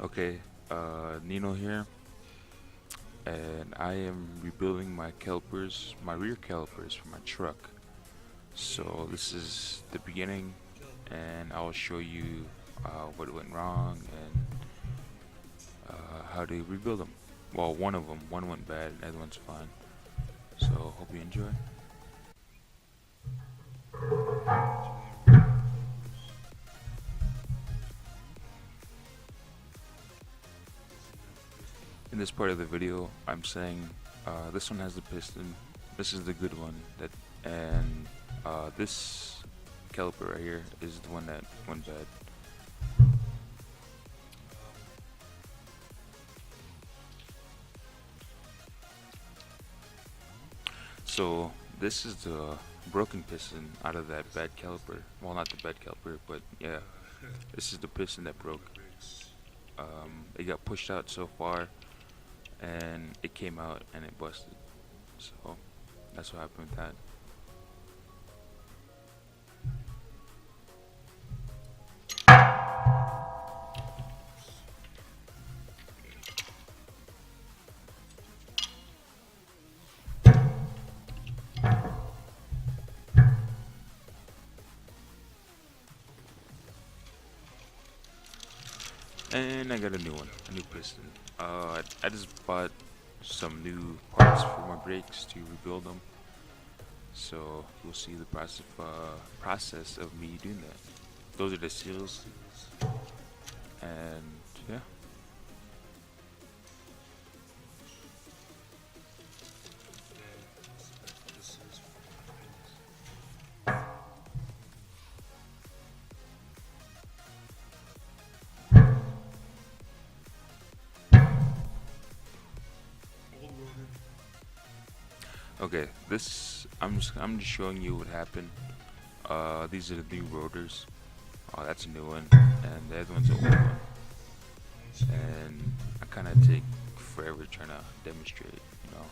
Okay, NINO here, and I am rebuilding my calipers, my rear calipers for my truck. So this is the beginning, and I'll show you what went wrong and how to rebuild them. Well, one went bad, the other one's fine. So hope you enjoy. In this part of the video, I'm saying this one has the piston. This is the good one, and this caliper right here is the one that went bad. So this is the broken piston out of that bad caliper. Well, not the bad caliper, but yeah, this is the piston that broke. It got pushed out so far, and it came out and it busted. So that's what happened with that. And I got a new one, a new piston. I just bought some new parts for my brakes to rebuild them. So you'll see the process of me doing that. Those are the seals, and yeah. Okay, I'm just showing you what happened. These are the new rotors. Oh, that's a new one, and the other one's an old one. And I kind of take forever trying to demonstrate, you know.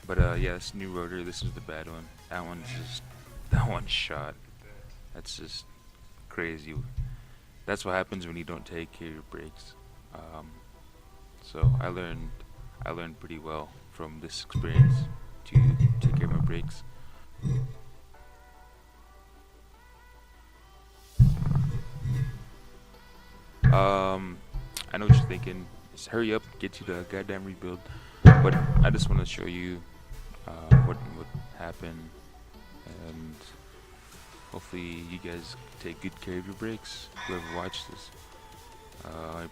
But yeah, this new rotor. This is the bad one. That one's shot. That's just crazy. That's what happens when you don't take care of your brakes. So I learned pretty well from this experience to take care of my brakes. I know what you're thinking. Just hurry up, get to the goddamn rebuild. But I just want to show you what happened, and hopefully you guys take good care of your brakes. Whoever watched this,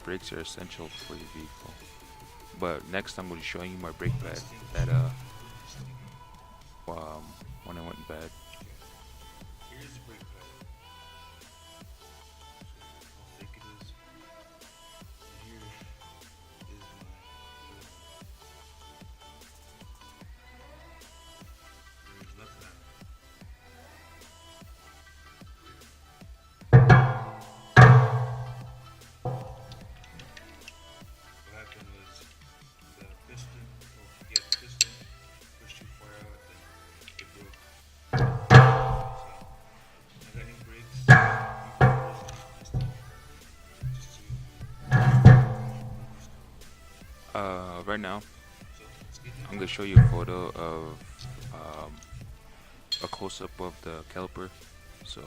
brakes are essential for your vehicle. But next I'm going to be showing you my brake pad that when it went bad. Here's the brake pad. How thick it is. And here is my there's nothing on it. What happened was the piston, the piston pushed too far out and it broke. So I got new brakes, new rotors, and stuff. Just to Right now so let's get I'm going to show you a photo of a close-up of the caliper. So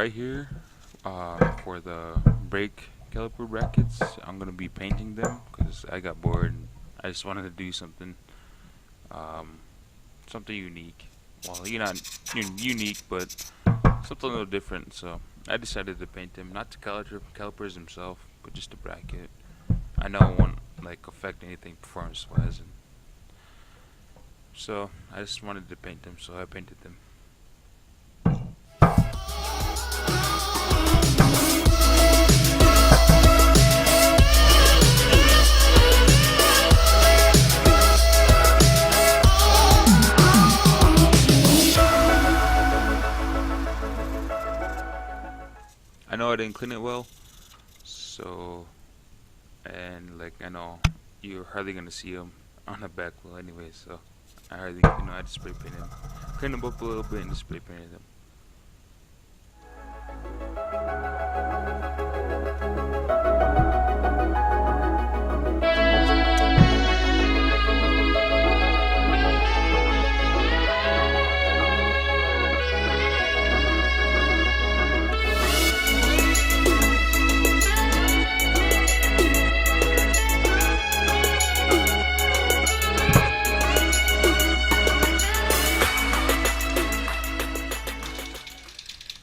right here, for the brake caliper brackets, I'm gonna be painting them because I got bored and I just wanted to do something, um, something unique. Well, you're not unique, but something a little different. So I decided to paint them, not the calipers themselves, but just the bracket. I know it won't like affect anything performance-wise, and so I just wanted to paint them, so I painted them. I know I didn't clean it well, so and like I know you're hardly gonna see them on the back wheel anyway, so I hardly I just spray painted them, cleaned them up a little bit and just spray painted them.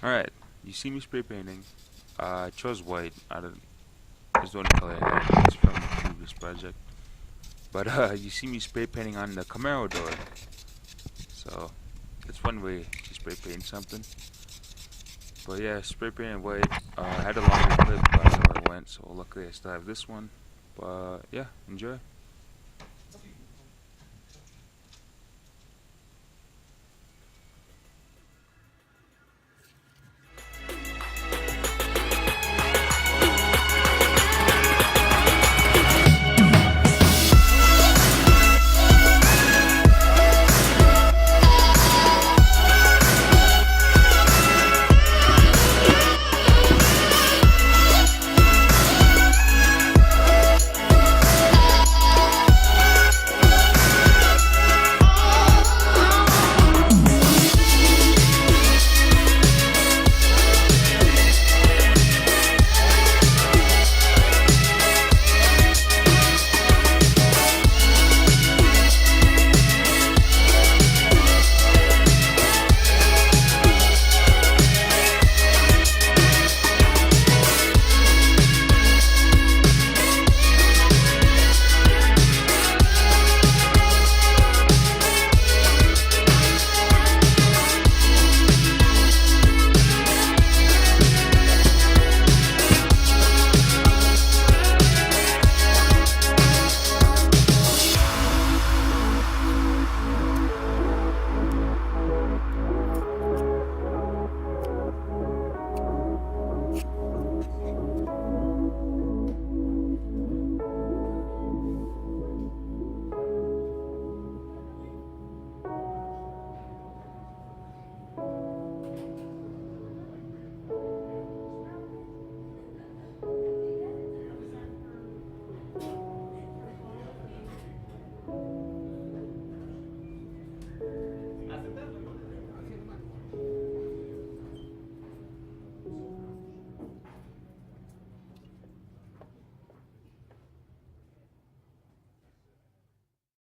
Alright, you see me spray painting. I chose white. It's the only color I had. It's from the previous project. But you see me spray painting on the Camaro door. So it's one way to spray paint something. But yeah, spray painted white. I had a longer clip, but I know where it went. So luckily I still have this one. But yeah, enjoy.